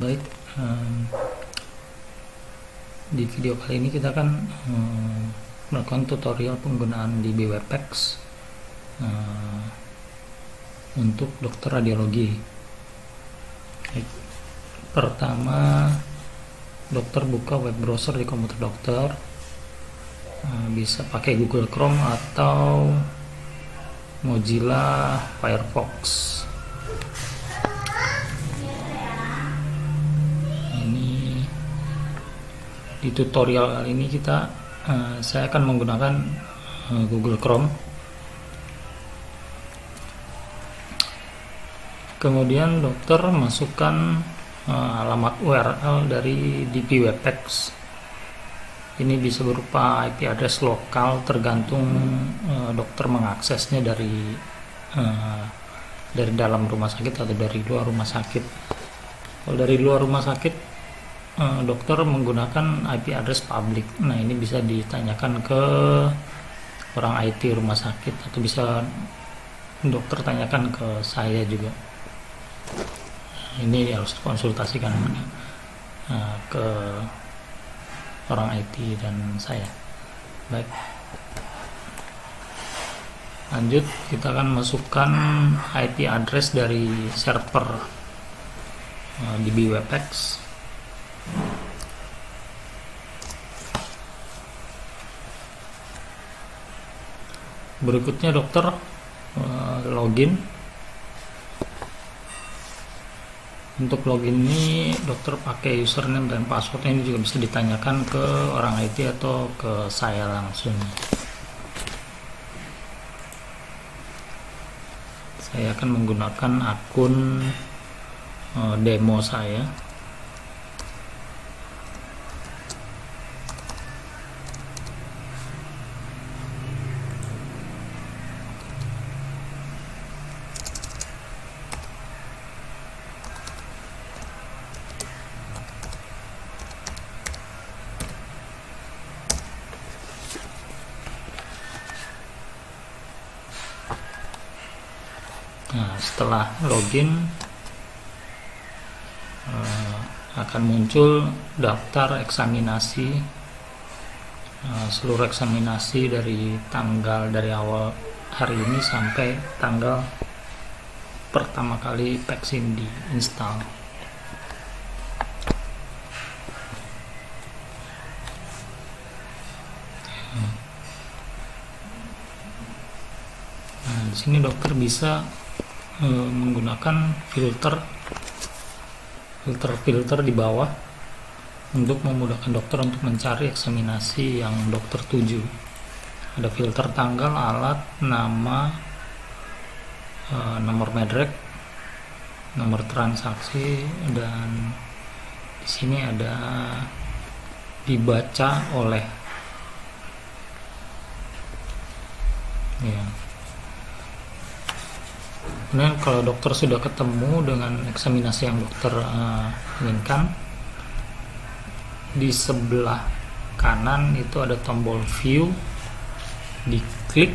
Baik, di video kali ini kita akan melakukan tutorial penggunaan DBWebEx untuk dokter radiologi. Baik. Pertama, dokter buka web browser di komputer dokter, bisa pakai Google Chrome atau Mozilla Firefox. Di tutorial kali ini saya akan menggunakan Google Chrome. Kemudian dokter masukkan alamat URL dari DBWebEx. Ini bisa berupa IP address lokal, tergantung dokter mengaksesnya dari dalam rumah sakit atau dari luar rumah sakit. Kalau dari luar rumah sakit, dokter menggunakan IP address public. Nah, ini bisa ditanyakan ke orang IT rumah sakit, atau bisa dokter tanyakan ke saya juga. Ini harus konsultasikan ke orang IT dan saya. Baik, lanjut, kita akan masukkan IP address dari server DBWebEx. Berikutnya dokter login. Untuk login ini dokter pakai username dan password. Ini juga bisa ditanyakan ke orang IT atau ke saya langsung. Saya akan menggunakan akun demo saya. Nah, setelah login akan muncul daftar eksaminasi, seluruh eksaminasi dari awal hari ini sampai tanggal pertama kali vaksin diinstal. Nah, di sini dokter bisa menggunakan filter di bawah untuk memudahkan dokter untuk mencari eksaminasi yang dokter tuju. Ada filter tanggal, alat, nama, nomor medrek, nomor transaksi, dan di sini ada dibaca oleh. Ya. Kemudian kalau dokter sudah ketemu dengan eksaminasi yang dokter inginkan, di sebelah kanan itu ada tombol view, diklik.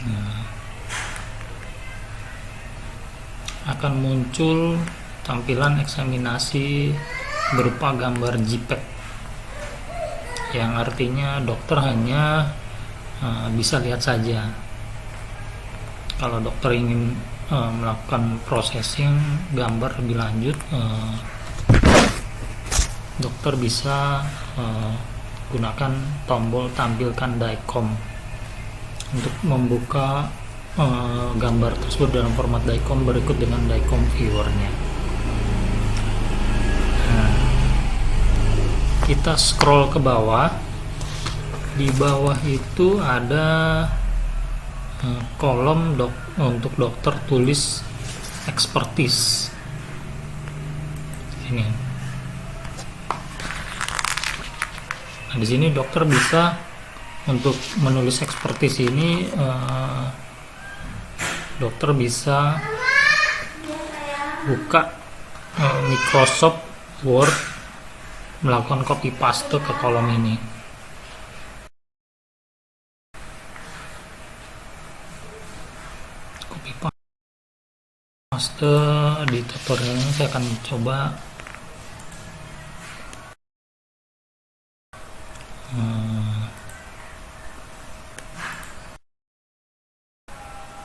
Nah, akan muncul tampilan eksaminasi berupa gambar JPEG, yang artinya dokter hanya bisa lihat saja. Kalau dokter ingin melakukan processing gambar lebih lanjut, dokter bisa gunakan tombol tampilkan DICOM untuk membuka gambar tersebut dalam format DICOM berikut dengan DICOM viewernya. Kita scroll ke bawah. Di bawah itu ada kolom untuk dokter tulis expertise. Ini. Nah, di sini dokter bisa untuk menulis expertise ini, dokter bisa buka Microsoft Word, melakukan copy paste ke kolom ini. paste. Di tutorial ini saya akan coba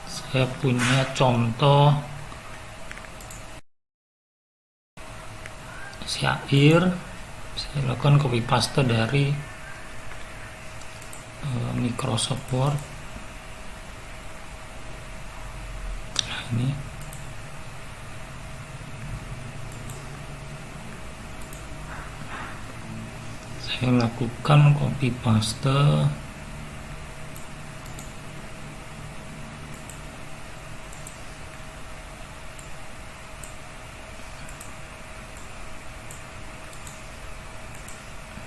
saya punya contoh syair, saya lakukan copy paste dari Microsoft Word. Nah, ini saya lakukan copy paste.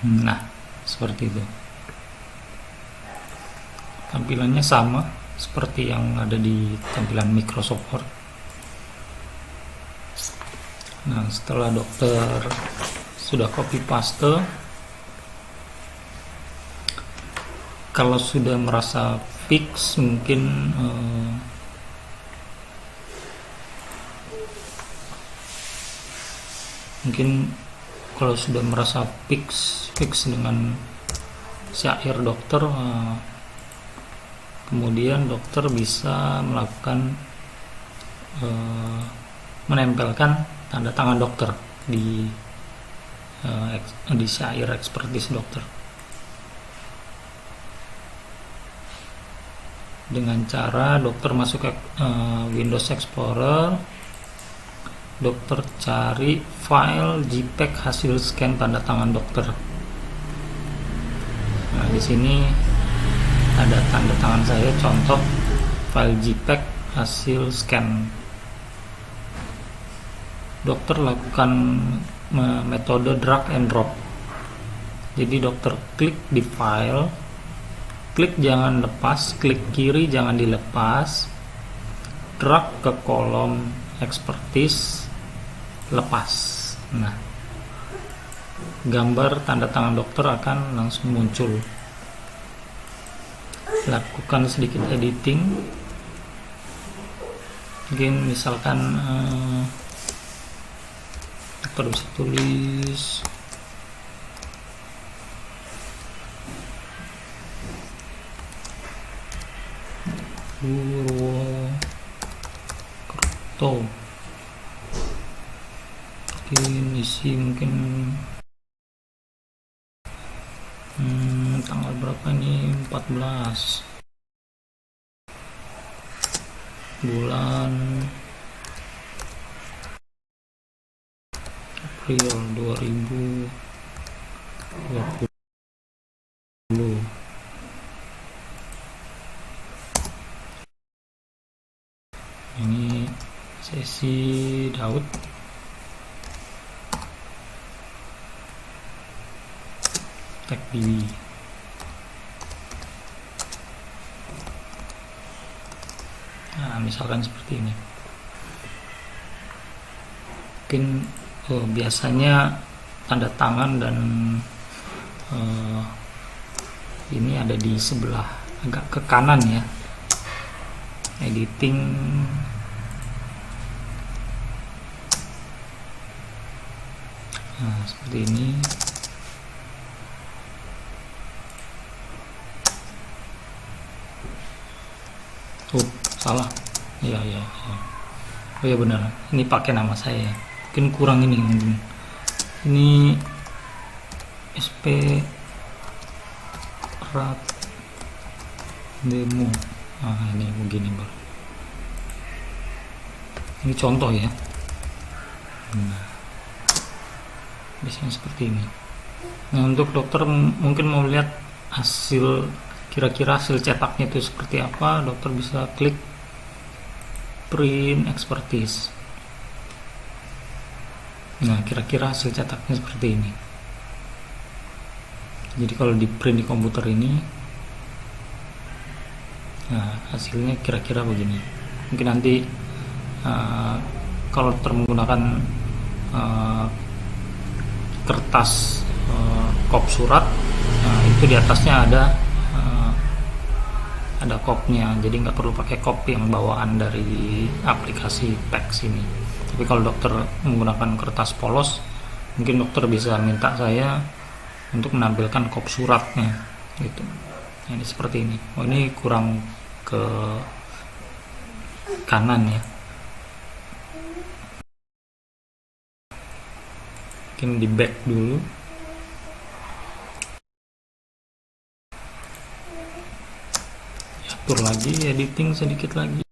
Nah, seperti itu. Tampilannya sama seperti yang ada di tampilan Microsoft Word. Nah, setelah dokter sudah copy paste, kalau sudah merasa fix, mungkin kalau sudah merasa fix dengan syair dokter, kemudian dokter bisa melakukan menempelkan tanda tangan dokter di syair ekspertis dokter dengan cara dokter masuk ke Windows Explorer, dokter cari file JPEG hasil scan tanda tangan dokter. Nah, di sini ada tanda tangan saya, contoh file JPEG hasil scan. Dokter lakukan metode drag and drop. Jadi dokter klik di file, klik jangan lepas, klik kiri jangan dilepas, drag ke kolom expertise, lepas. Nah, gambar tanda tangan dokter akan langsung muncul. Lakukan sedikit editing, mungkin misalkan dokter bisa tulis Purwokerto, isi mungkin tanggal berapa nih, 14 bulan April 2020. Ini sesi Daud. Tag Bibi. Nah, misalkan seperti ini. Mungkin biasanya tanda tangan dan ini ada di sebelah agak ke kanan ya. Editing, nah seperti ini. Salah. Ya. Oh ya benar. Ini pakai nama saya. Mungkin kurang ini. Ini SP Rat Demo. Nah, ini begini, Bro. Ini contoh ya. Nah, biasanya seperti ini. Nah, untuk dokter mungkin mau lihat hasil, kira-kira hasil cetaknya itu seperti apa, dokter bisa klik print expertise. Nah, kira-kira hasil cetaknya seperti ini. Jadi kalau di print di komputer ini, nah hasilnya kira-kira begini. Mungkin nanti kalau dokter menggunakan kertas kop surat, nah itu di atasnya ada ada kopnya, jadi nggak perlu pakai kop yang bawaan dari aplikasi PAX ini. Tapi kalau dokter menggunakan kertas polos, mungkin dokter bisa minta saya untuk menampilkan kop suratnya gitu. Nah, ini seperti ini. Oh, ini kurang ke kanan ya, mungkin di back dulu. Atur lagi, editing sedikit lagi.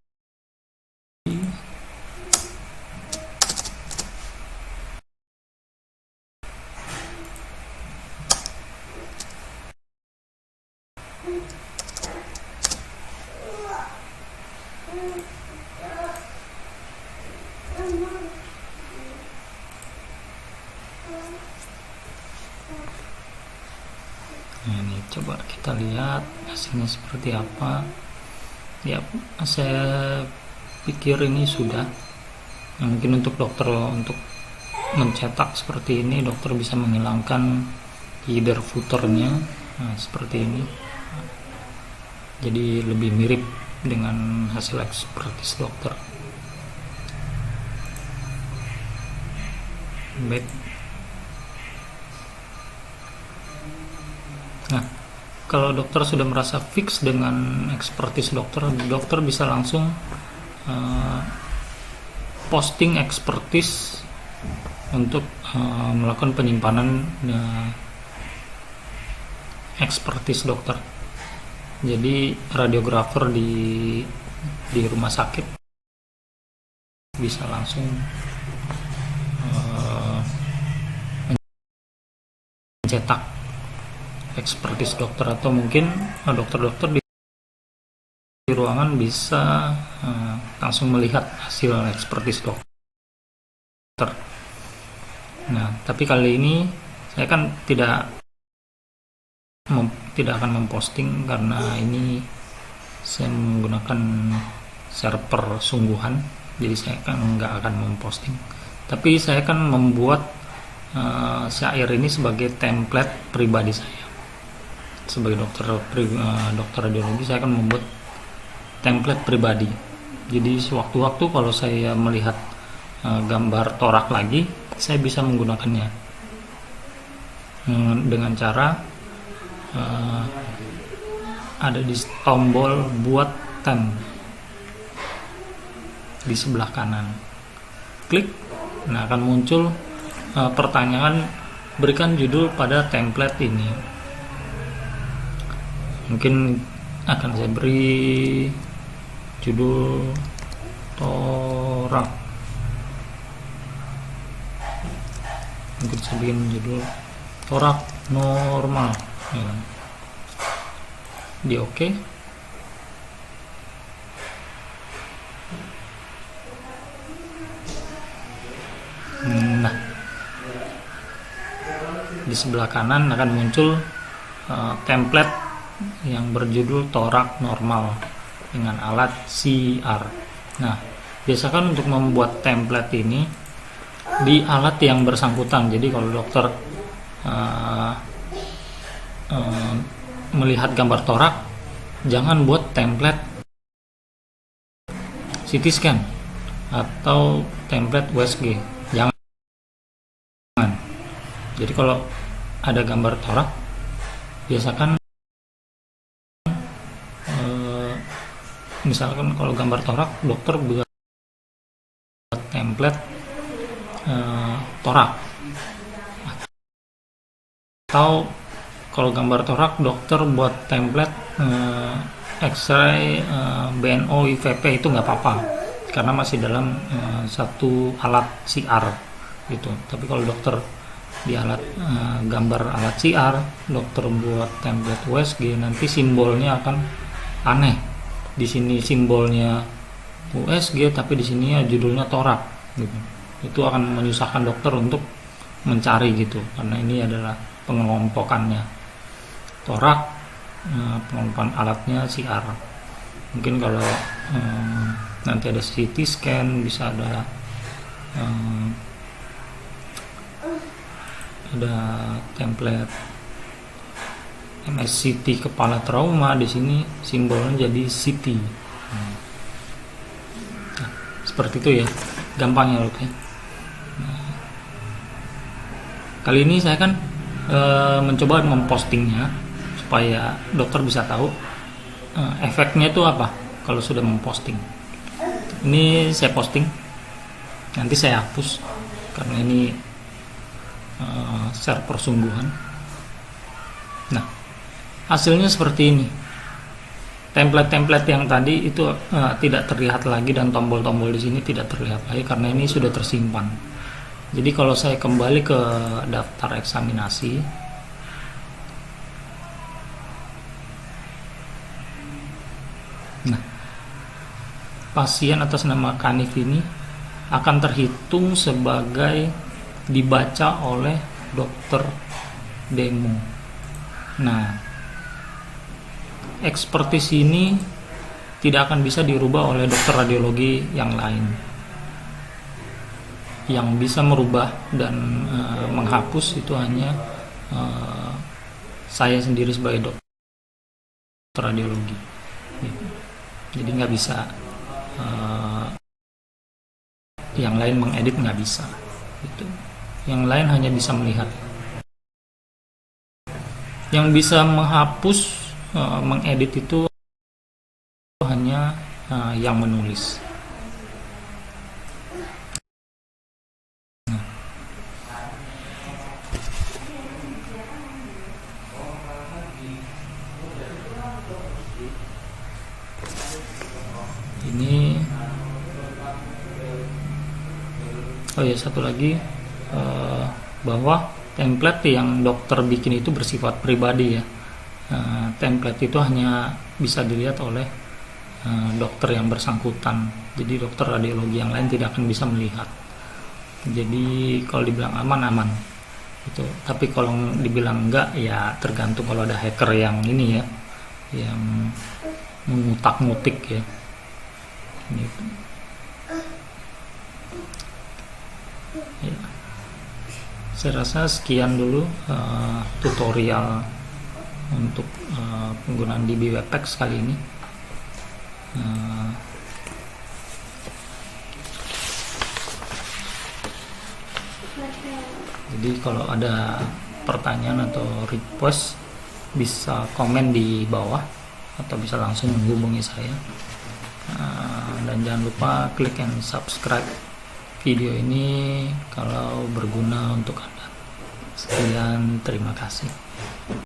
Nah, ini coba kita lihat hasilnya seperti apa. Ya, saya pikir ini sudah. Nah, mungkin untuk dokter untuk mencetak seperti ini, dokter bisa menghilangkan header footernya. Nah, seperti ini. Jadi lebih mirip dengan hasil ekspertis dokter. Baik. Nah, kalau dokter sudah merasa fix dengan ekspertis dokter, dokter bisa langsung posting ekspertis untuk melakukan penyimpanan ekspertis dokter. Jadi radiografer di rumah sakit bisa langsung mencetak ekspertis dokter, atau mungkin dokter-dokter di ruangan bisa langsung melihat hasil ekspertis dokter. Nah, tapi kali ini saya kan tidak akan memposting karena ini saya menggunakan server sungguhan, jadi saya kan nggak akan memposting. Tapi saya akan membuat syair ini sebagai template pribadi saya. Sebagai dokter radiologi, saya akan membuat template pribadi. Jadi sewaktu-waktu kalau saya melihat gambar torak lagi, saya bisa menggunakannya dengan cara ada di tombol buat tem di sebelah kanan, klik. Nah, akan muncul pertanyaan, berikan judul pada template ini. Mungkin akan saya beri judul torak. Mungkin saya bikin judul torak normal ya. Di oke. Nah, di sebelah kanan akan muncul template yang berjudul torak normal dengan alat CR. Nah, biasakan untuk membuat template ini di alat yang bersangkutan. Jadi kalau dokter melihat gambar torak, jangan buat template CT scan atau template USG, jangan. Jadi kalau ada gambar torak, biasakan misalkan kalau gambar torak, dokter buat template torak, atau kalau gambar torak dokter buat template X-ray, BNO, IVP, itu nggak apa-apa karena masih dalam satu alat CR gitu. Tapi kalau dokter di alat gambar alat CR, dokter buat template USG, nanti simbolnya akan aneh. Di sini simbolnya USG, tapi di sini judulnya torak gitu. Itu akan menyusahkan dokter untuk mencari gitu, karena ini adalah pengelompokannya torak, pengelompokan alatnya CR. Mungkin kalau nanti ada CT scan, bisa ada template MSCT kepala trauma, di sini simbolnya jadi CT. Nah, seperti itu ya, gampang ya, oke. Nah, kali ini saya kan mencoba mempostingnya supaya dokter bisa tahu efeknya itu apa kalau sudah memposting. Ini saya posting, nanti saya hapus karena ini share persungguhan. Nah, hasilnya seperti ini. Template-template yang tadi itu tidak terlihat lagi, dan tombol-tombol di sini tidak terlihat lagi karena ini sudah tersimpan. Jadi kalau saya kembali ke daftar eksaminasi, nah, pasien atas nama Kanif ini akan terhitung sebagai dibaca oleh dokter demo. Nah, ekspertis ini tidak akan bisa dirubah oleh dokter radiologi yang lain. Yang bisa merubah dan menghapus itu hanya saya sendiri sebagai dokter radiologi. Jadi nggak bisa yang lain mengedit, nggak bisa. Gitu. Yang lain hanya bisa melihat. Yang bisa menghapus, mengedit itu hanya yang menulis. Ini, oh ya, satu lagi, bahwa template yang dokter bikin itu bersifat pribadi ya. Template itu hanya bisa dilihat oleh dokter yang bersangkutan. Jadi dokter radiologi yang lain tidak akan bisa melihat. Jadi kalau dibilang aman itu. Tapi kalau dibilang enggak, ya tergantung. Kalau ada hacker yang ini ya, yang mengutak-ngutik ya. Gitu. Ya. Saya rasa sekian dulu tutorial untuk penggunaan DB-Webpack kali ini. Jadi kalau ada pertanyaan atau request bisa komen di bawah atau bisa langsung menghubungi saya. Dan jangan lupa klik and subscribe video ini kalau berguna untuk Anda. Sekian, terima kasih.